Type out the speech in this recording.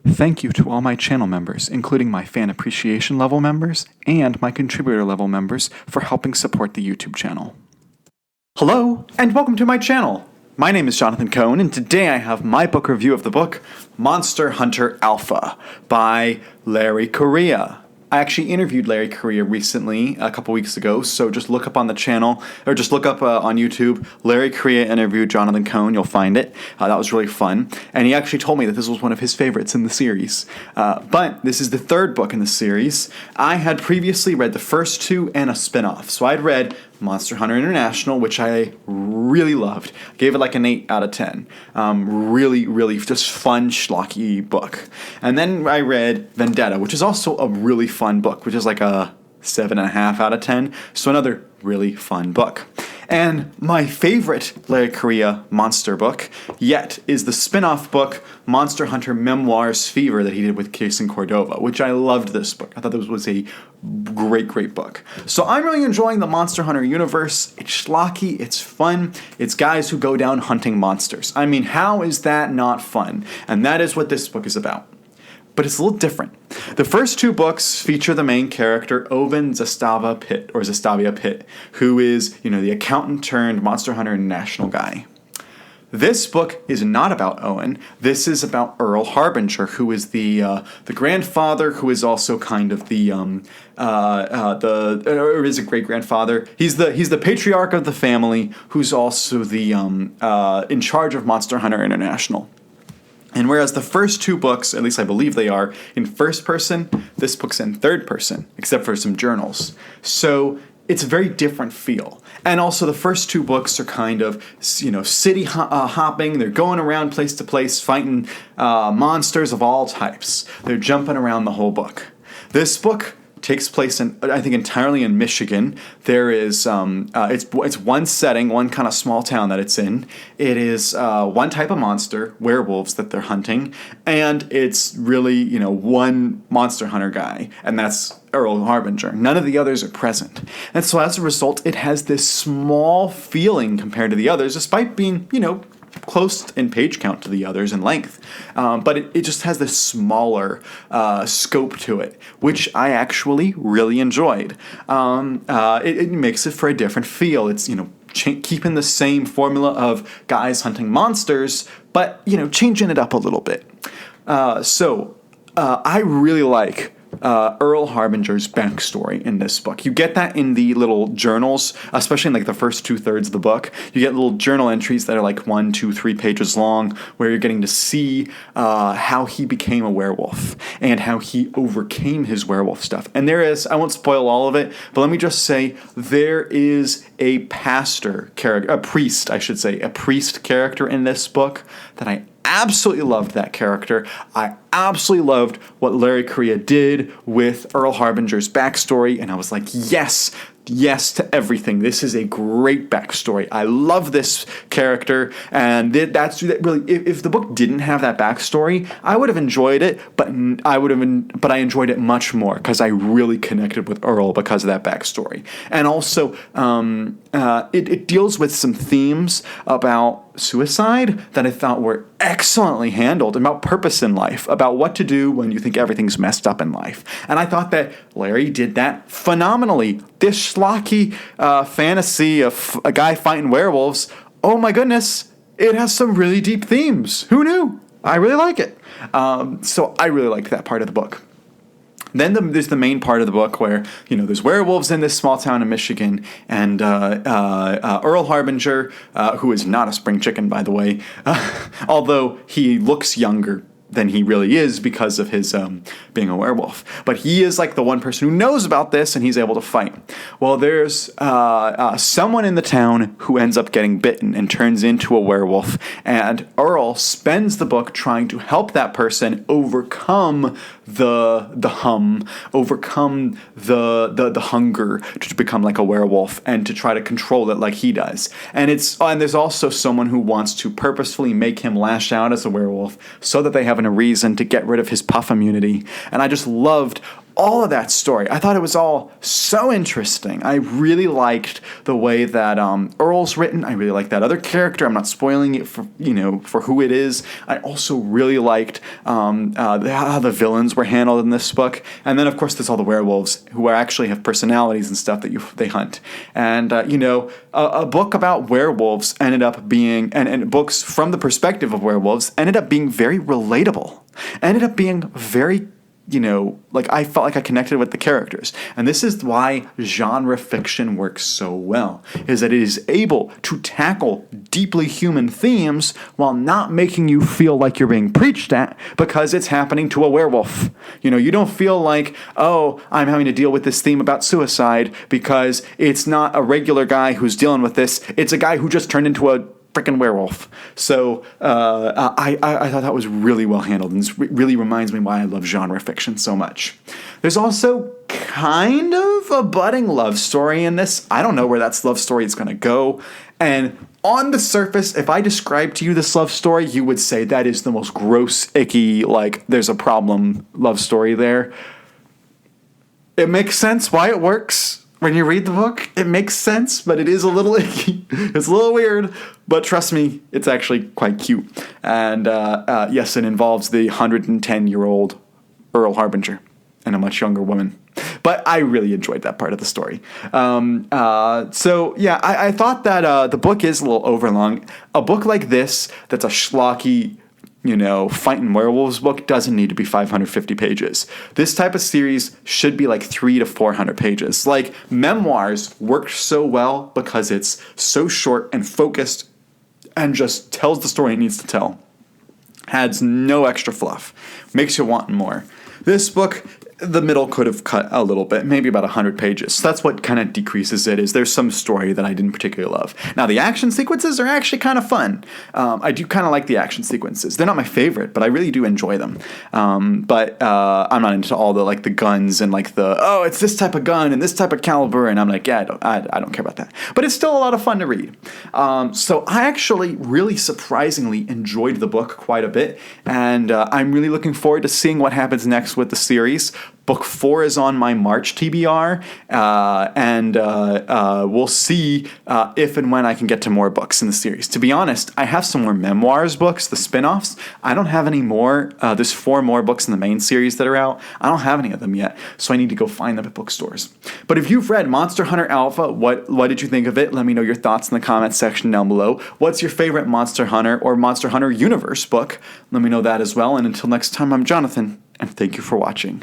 Thank you to all my channel members, including my fan appreciation level members and my contributor level members, for helping support the YouTube channel. Hello, and welcome to my channel. My name is Jonathan Cohn, and today I have my book review of the book Monster Hunter Alpha by Larry Correia. I actually interviewed Larry Correia recently, a couple weeks ago, so just look up on the channel, or just look up on YouTube, Larry Correia interviewed Jonathan Cohn, you'll find it. That was really fun, and he actually told me that this was one of his favorites in the series. But this is the third book in the series. I had previously read the first two and a spin-off, so I'd read Monster Hunter International, which I really loved. Gave it like an 8 out of 10. Really just fun, schlocky book. And then I read Vendetta, which is also a really fun book, which is like a 7.5 out of 10. So another really fun book. And my favorite Larry Correia monster book yet is the spin-off book Monster Hunter Memoirs Fever that he did with Jason Cordova, which I loved this book. I thought this was a great book. So I'm really enjoying the Monster Hunter universe. It's schlocky, it's fun, it's guys who go down hunting monsters. I mean, how is that not fun? And that is what this book is about. But it's a little different. The first two books feature the main character, Owen Zastavia Pitt, who is, the accountant turned Monster Hunter International guy. This book is not about Owen. This is about Earl Harbinger, who is the grandfather, who is also kind of or is a great grandfather. He's the patriarch of the family, who's also the in charge of Monster Hunter International. And whereas the first two books, at least I believe they are, in first person, this book's in third person, except for some journals. So it's a very different feel. And also the first two books are kind of, city hopping. They're going around place to place, fighting monsters of all types. They're jumping around the whole book. This book takes place entirely in Michigan. There is it's one setting, one kind of small town that it's in. It is one type of monster, werewolves, that they're hunting, and it's really one monster hunter guy, and that's Earl Harbinger. None of the others are present, and so as a result, it has this small feeling compared to the others, despite being close in page count to the others in length, but it just has this smaller scope to it, which I actually really enjoyed. It makes it for a different feel. It's keeping the same formula of guys hunting monsters, but changing it up a little bit. So I really like Earl Harbinger's backstory in this book. You get that in the little journals, especially in like the first 2/3 of the book. You get little journal entries that are like 1, 2, 3 pages long, where you're getting to see how he became a werewolf and how he overcame his werewolf stuff. And there is, I won't spoil all of it, but let me just say there is a priest character in this book that I absolutely loved that character. I absolutely loved what Larry Correia did with Earl Harbinger's backstory, and I was like, yes to everything. This is a great backstory. I love this character, and that's really. If the book didn't have that backstory, I would have enjoyed it, but I enjoyed it much more because I really connected with Earl because of that backstory, and also it deals with some themes about suicide that I thought were excellently handled, about purpose in life, about what to do when you think everything's messed up in life. And I thought that Larry did that phenomenally. This schlocky fantasy of a guy fighting werewolves, oh my goodness, it has some really deep themes. Who knew? I really like it. So I really liked that part of the book. Then there's the main part of the book where, there's werewolves in this small town in Michigan, and Earl Harbinger, who is not a spring chicken, by the way, although he looks younger than he really is because of his being a werewolf. But he is like the one person who knows about this, and he's able to fight. Well, there's someone in the town who ends up getting bitten and turns into a werewolf, and Earl spends the book trying to help that person overcome the hunger to become like a werewolf and to try to control it like he does. And there's also someone who wants to purposefully make him lash out as a werewolf so that they have a reason to get rid of his puff immunity. And I just loved all of that story. I thought it was all so interesting. I really liked the way that Earl's written. I really liked that other character. I'm not spoiling it for who it is. I also really liked how the villains were handled in this book. And then, of course, there's all the werewolves who actually have personalities and stuff that they hunt. And, a book about werewolves ended up being, and books from the perspective of werewolves ended up being very relatable. Ended up being very, I felt like I connected with the characters. And this is why genre fiction works so well, is that it is able to tackle deeply human themes while not making you feel like you're being preached at because it's happening to a werewolf. You don't feel like, oh, I'm having to deal with this theme about suicide because it's not a regular guy who's dealing with this. It's a guy who just turned into a freaking werewolf. So I thought that was really well handled, and this really reminds me why I love genre fiction so much. There's also kind of a budding love story in this. I don't know where that love story is going to go, and on the surface, if I described to you this love story, you would say that is the most gross, icky, like there's a problem love story there. It makes sense why it works. When you read the book, it makes sense, but it is a little icky. It's a little weird, but trust me, it's actually quite cute. And yes, it involves the 110-year-old Earl Harbinger and a much younger woman. But I really enjoyed that part of the story. I thought that the book is a little overlong. A book like this, that's a schlocky, fighting werewolves book, doesn't need to be 550 pages. This type of series should be like 300 to 400 pages. Like, memoirs work so well because it's so short and focused and just tells the story it needs to tell. Adds no extra fluff. Makes you want more. This book, the middle could have cut a little bit, maybe about 100 pages. So that's what kind of decreases it, is there's some story that I didn't particularly love. Now, the action sequences are actually kind of fun. I do kind of like the action sequences. They're not my favorite, but I really do enjoy them. But I'm not into all the the guns and it's this type of gun and this type of caliber, and I'm like, yeah, I don't care about that. But it's still a lot of fun to read. So I actually really surprisingly enjoyed the book quite a bit, and I'm really looking forward to seeing what happens next with the series. Book 4 is on my March TBR, and we'll see if and when I can get to more books in the series. To be honest, I have some more memoirs books, the spin-offs. I don't have any more. There's 4 more books in the main series that are out. I don't have any of them yet, so I need to go find them at bookstores. But if you've read Monster Hunter Alpha, what did you think of it? Let me know your thoughts in the comments section down below. What's your favorite Monster Hunter or Monster Hunter Universe book? Let me know that as well. And until next time, I'm Jonathan, and thank you for watching.